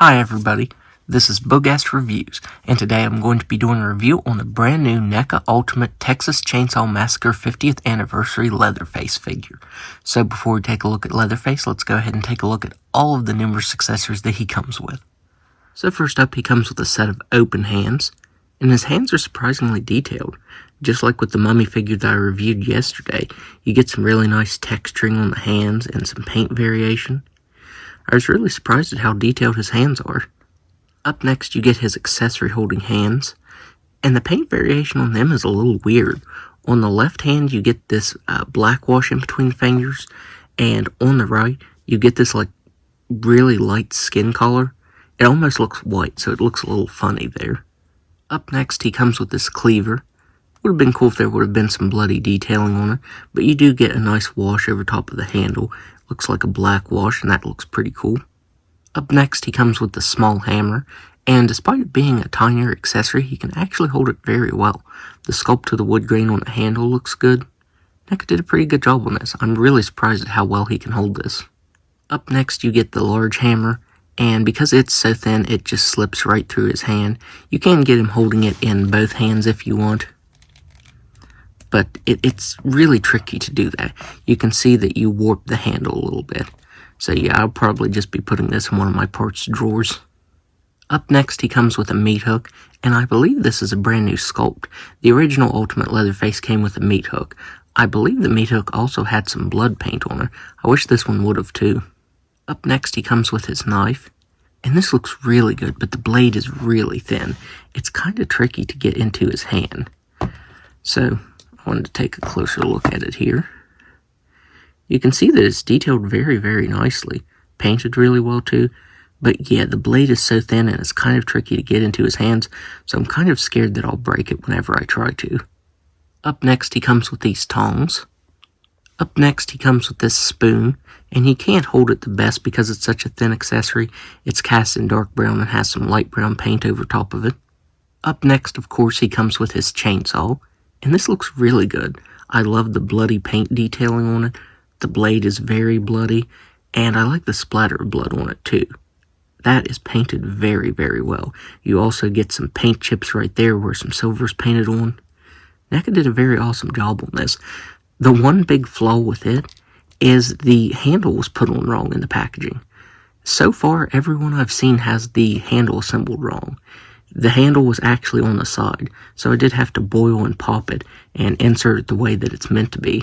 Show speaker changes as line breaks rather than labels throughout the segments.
Hi everybody, this is Bogast Reviews, and today I'm going to be doing a review on the brand new Neca Ultimate Texas Chainsaw Massacre 50th Anniversary Leatherface figure. So before we take a look at Leatherface, let's go ahead and take a look at all of the numerous accessories that he comes with. So first up, he comes with a set of open hands, and his hands are surprisingly detailed. Just like with the mummy figure that I reviewed yesterday, you get some really nice texturing on the hands and some paint variation. I was really surprised at how detailed his hands are. Up next, you get his accessory holding hands, and the paint variation on them is a little weird. On the left hand, you get this black wash in between the fingers, and on the right, you get this like really light skin color. It almost looks white, so it looks a little funny there. Up next, he comes with this cleaver. Would have been cool if there would have been some bloody detailing on it, but you do get a nice wash over top of the handle. Looks like a black wash, and that looks pretty cool. Up next, he comes with the small hammer, and despite it being a tinier accessory, he can actually hold it very well. The sculpt to the wood grain on the handle looks good. Neca did a pretty good job on this. I'm really surprised at how well he can hold this. Up next, you get the large hammer, and because it's so thin, it just slips right through his hand. You can get him holding it in both hands if you want, but it's really tricky to do that. You can see that you warp the handle a little bit. So yeah, I'll probably just be putting this in one of my parts drawers. Up next, he comes with a meat hook, and I believe this is a brand new sculpt. The original Ultimate Leatherface came with a meat hook. I believe the meat hook also had some blood paint on it. I wish this one would have too. Up next, he comes with his knife, and this looks really good, but the blade is really thin. It's kind of tricky to get into his hand. So I wanted to take a closer look at it here. You can see that it's detailed very, very nicely. Painted really well too. But yeah, the blade is so thin and it's kind of tricky to get into his hands, so I'm kind of scared that I'll break it whenever I try to. Up next, he comes with these tongs. Up next, he comes with this spoon, and he can't hold it the best because it's such a thin accessory. It's cast in dark brown and has some light brown paint over top of it. Up next, of course, he comes with his chainsaw. And this looks really good. I love the bloody paint detailing on it. The blade is very bloody, and I like the splatter of blood on it too. That is painted very, very well. You also get some paint chips right there where some silver is painted on. Neca did a very awesome job on this. The one big flaw with it is the handle was put on wrong in the packaging. So far, everyone I've seen has the handle assembled wrong. The handle was actually on the side, so I did have to boil and pop it and insert it the way that it's meant to be.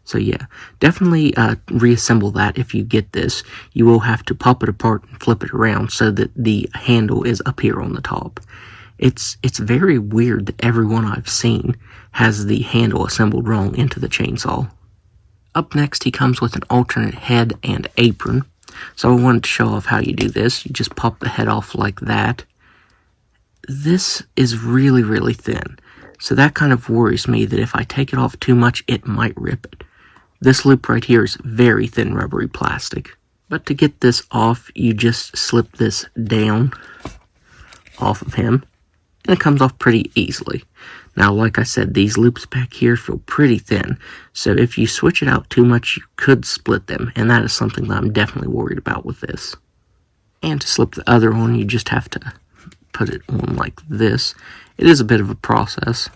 So yeah, definitely reassemble that if you get this. You will have to pop it apart and flip it around so that the handle is up here on the top. It's very weird that everyone I've seen has the handle assembled wrong into the chainsaw. Up next, he comes with an alternate head and apron. So I wanted to show off how you do this. You just pop the head off like that. This is really, really thin, so that kind of worries me that if I take it off too much, it might rip it. This loop right here is very thin rubbery plastic, but to get this off, you just slip this down off of him, and it comes off pretty easily. Now, like I said, these loops back here feel pretty thin, so if you switch it out too much, you could split them, and that is something that I'm definitely worried about with this. And to slip the other one, you just have to put it on like this. It is a bit of a process,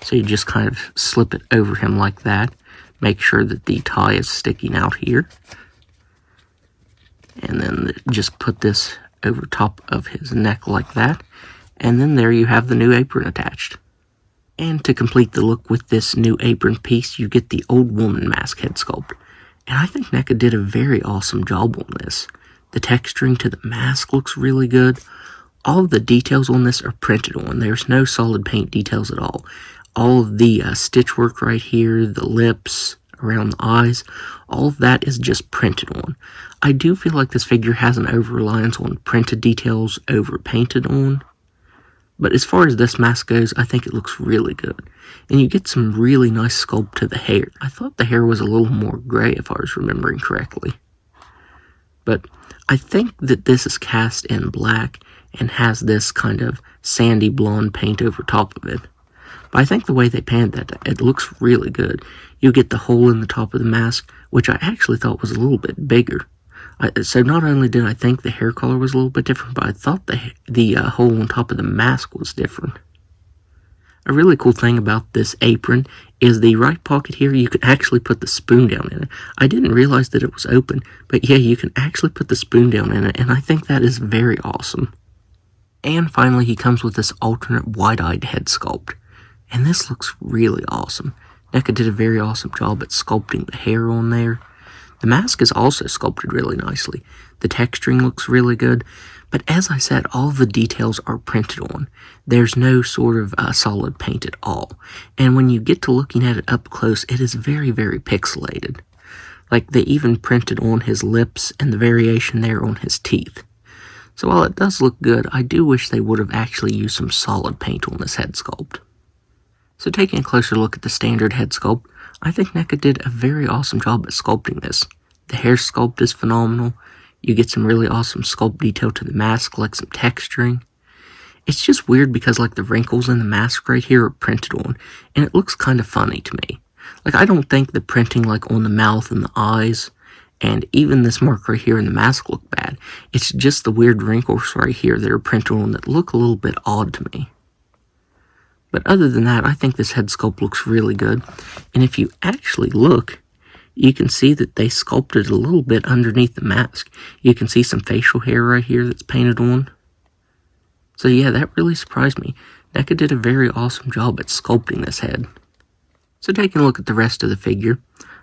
so you just kind of slip it over him like that. Make sure that the tie is sticking out here, and then just put this over top of his neck like that, and then there you have the new apron attached. And to complete the look with this new apron piece, you get the old woman mask head sculpt, and I think Neca did a very awesome job on this. The texturing to the mask looks really good. All of the details on this are printed on. There's no solid paint details at all. All of the stitch work right here, the lips, around the eyes, all of that is just printed on. I do feel like this figure has an over-reliance on printed details over painted on. But as far as this mask goes, I think it looks really good. And you get some really nice sculpt to the hair. I thought the hair was a little more gray if I was remembering correctly. But I think that this is cast in black and has this kind of sandy blonde paint over top of it. But I think the way they painted that, it looks really good. You get the hole in the top of the mask, which I actually thought was a little bit bigger. So not only did I think the hair color was a little bit different, but I thought the hole on top of the mask was different. A really cool thing about this apron is the right pocket here, you can actually put the spoon down in it. I didn't realize that it was open, but yeah, you can actually put the spoon down in it, and I think that is very awesome. And finally, he comes with this alternate wide-eyed head sculpt. And this looks really awesome. Neca did a very awesome job at sculpting the hair on there. The mask is also sculpted really nicely. The texturing looks really good. But as I said, all the details are printed on. There's no sort of solid paint at all. And when you get to looking at it up close, it is very, very pixelated. Like, they even printed on his lips and the variation there on his teeth. So while it does look good, I do wish they would have actually used some solid paint on this head sculpt. So taking a closer look at the standard head sculpt, I think Neca did a very awesome job at sculpting this. The hair sculpt is phenomenal. You get some really awesome sculpt detail to the mask, like some texturing. It's just weird because like the wrinkles in the mask right here are printed on, and it looks kind of funny to me. Like, I don't think the printing like on the mouth and the eyes, and even this mark right here in the mask look bad. It's just the weird wrinkles right here that are printed on that look a little bit odd to me. But other than that, I think this head sculpt looks really good. And if you actually look, you can see that they sculpted a little bit underneath the mask. You can see some facial hair right here that's painted on. So yeah, that really surprised me. Neca did a very awesome job at sculpting this head. So taking a look at the rest of the figure,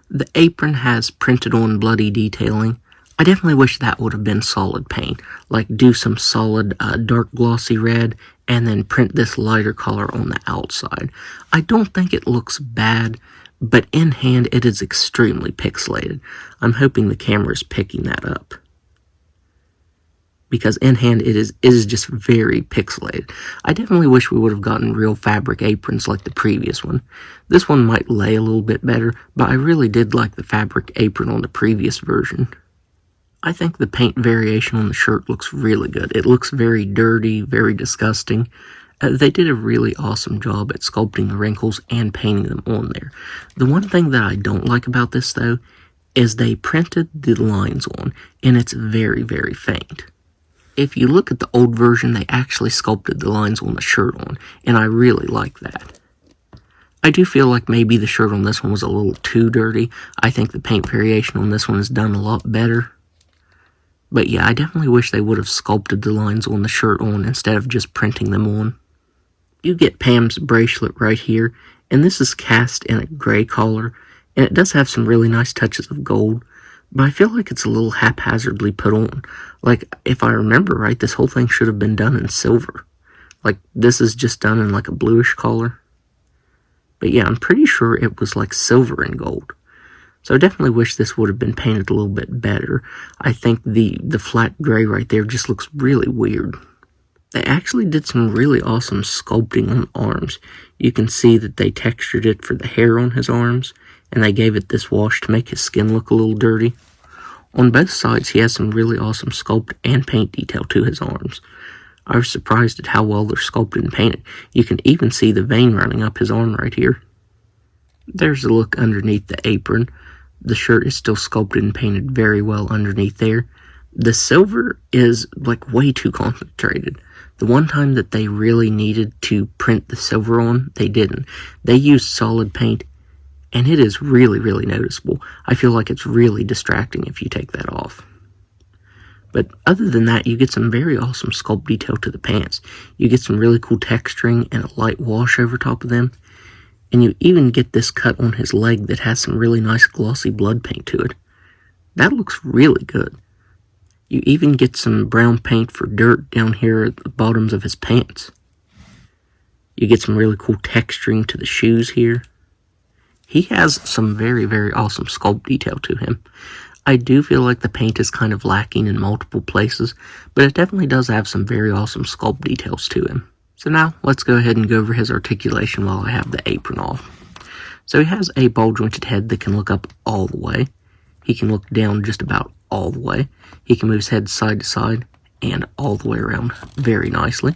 the apron has printed on bloody detailing. I definitely wish that would have been solid paint. Like, do some solid dark glossy red and then print this lighter color on the outside. I don't think it looks bad, but in hand it is extremely pixelated. I'm hoping the camera is picking that up, because in hand it is just very pixelated. I definitely wish we would have gotten real fabric aprons like the previous one. This one might lay a little bit better, but I really did like the fabric apron on the previous version. I think the paint variation on the shirt looks really good. It looks very dirty, very disgusting. They did a really awesome job at sculpting the wrinkles and painting them on there. The one thing that I don't like about this, though, is they printed the lines on, and it's very, very faint. If you look at the old version, they actually sculpted the lines on the shirt on, and I really like that. I do feel like maybe the shirt on this one was a little too dirty. I think the paint variation on this one is done a lot better. But yeah, I definitely wish they would have sculpted the lines on the shirt on instead of just printing them on. You get Pam's bracelet right here, and this is cast in a gray collar, and it does have some really nice touches of gold, but I feel like it's a little haphazardly put on. Like, if I remember right, this whole thing should have been done in silver. Like, this is just done in like a bluish color. But yeah, I'm pretty sure it was like silver and gold. So I definitely wish this would have been painted a little bit better. I think the flat gray right there just looks really weird. They actually did some really awesome sculpting on arms. You can see that they textured it for the hair on his arms, and they gave it this wash to make his skin look a little dirty. On both sides, he has some really awesome sculpt and paint detail to his arms. I was surprised at how well they're sculpted and painted. You can even see the vein running up his arm right here. There's a look underneath the apron. The shirt is still sculpted and painted very well underneath there. The silver is like way too concentrated. The one time that they really needed to print the silver on, they didn't. They used solid paint, and it is really, really noticeable. I feel like it's really distracting if you take that off. But other than that, you get some very awesome sculpt detail to the pants. You get some really cool texturing and a light wash over top of them. And you even get this cut on his leg that has some really nice glossy blood paint to it. That looks really good. You even get some brown paint for dirt down here at the bottoms of his pants. You get some really cool texturing to the shoes here. He has some very, very awesome sculpt detail to him. I do feel like the paint is kind of lacking in multiple places, but it definitely does have some very awesome sculpt details to him. So now, let's go ahead and go over his articulation while I have the apron off. So he has a ball-jointed head that can look up all the way. He can look down just about all the way. He can move his head side to side and all the way around very nicely.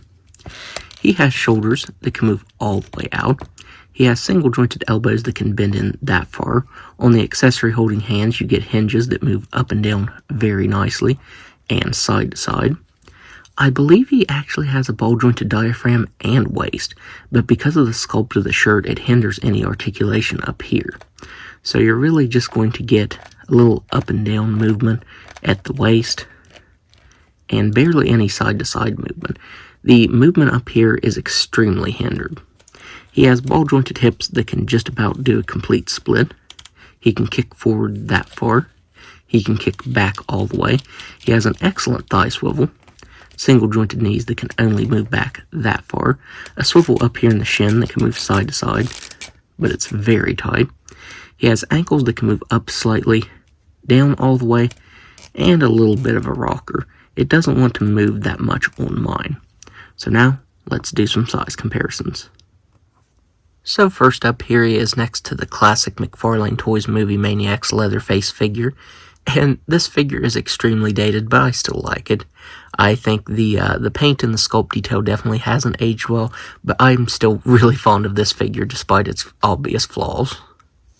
He has shoulders that can move all the way out. He He has single jointed elbows that can bend in that far. On the accessory holding hands, you get hinges that move up and down very nicely and side to side. I believe he actually has a ball jointed diaphragm and waist, but because of the sculpt of the shirt, it hinders any articulation up here. So you're really just going to get a little up and down movement at the waist and barely any side to side movement. The movement up here is extremely hindered. He has ball jointed hips that can just about do a complete split. He can kick forward that far. He can kick back all the way. He has an excellent thigh swivel. Single jointed knees that can only move back that far. A swivel up here in the shin that can move side to side, but it's very tight. He has ankles that can move up slightly, down all the way, and a little bit of a rocker. It doesn't want to move that much on mine. So now, let's do some size comparisons. So first up, here he is next to the classic McFarlane Toys Movie Maniacs Leatherface figure. And this figure is extremely dated, but I still like it. I think the paint and the sculpt detail definitely hasn't aged well, but I'm still really fond of this figure despite its obvious flaws.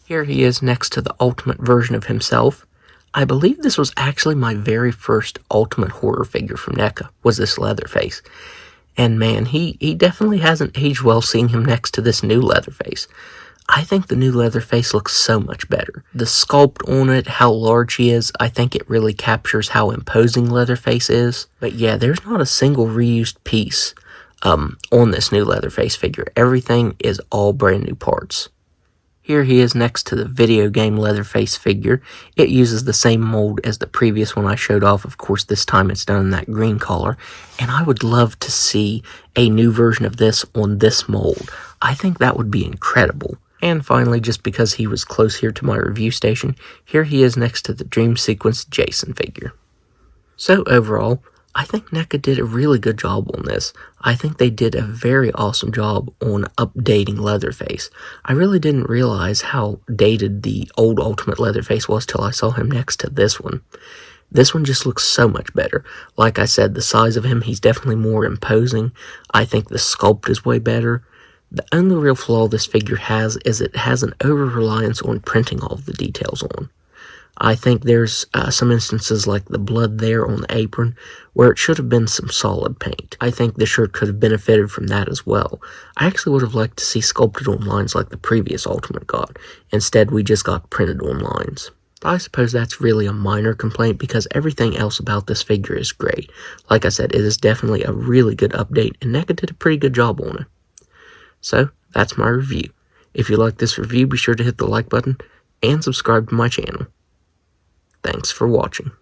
Here he is next to the ultimate version of himself. I believe this was actually my very first ultimate horror figure from Neca, was this Leatherface. And man, he definitely hasn't aged well seeing him next to this new Leatherface. I think the new Leatherface looks so much better. The sculpt on it, how large he is, I think it really captures how imposing Leatherface is. But yeah, there's not a single reused piece on this new Leatherface figure. Everything is all brand new parts. Here he is next to the video game Leatherface figure. It uses the same mold as the previous one I showed off. Of course, this time it's done in that green color. And I would love to see a new version of this on this mold. I think that would be incredible. And finally, just because he was close here to my review station, here he is next to the Dream Sequence Jason figure. So overall, I think Neca did a really good job on this. I think they did a very awesome job on updating Leatherface. I really didn't realize how dated the old Ultimate Leatherface was till I saw him next to this one. This one just looks so much better. Like I said, the size of him, he's definitely more imposing. I think the sculpt is way better. The only real flaw this figure has is it has an over-reliance on printing all of the details on. I think there's some instances like the blood there on the apron where it should have been some solid paint. I think the shirt could have benefited from that as well. I actually would have liked to see sculpted on lines like the previous Ultimate got. Instead, we just got printed on lines. I suppose that's really a minor complaint because everything else about this figure is great. Like I said, it is definitely a really good update, and Neca did a pretty good job on it. So, that's my review. If you like this review, be sure to hit the like button and subscribe to my channel. Thanks for watching.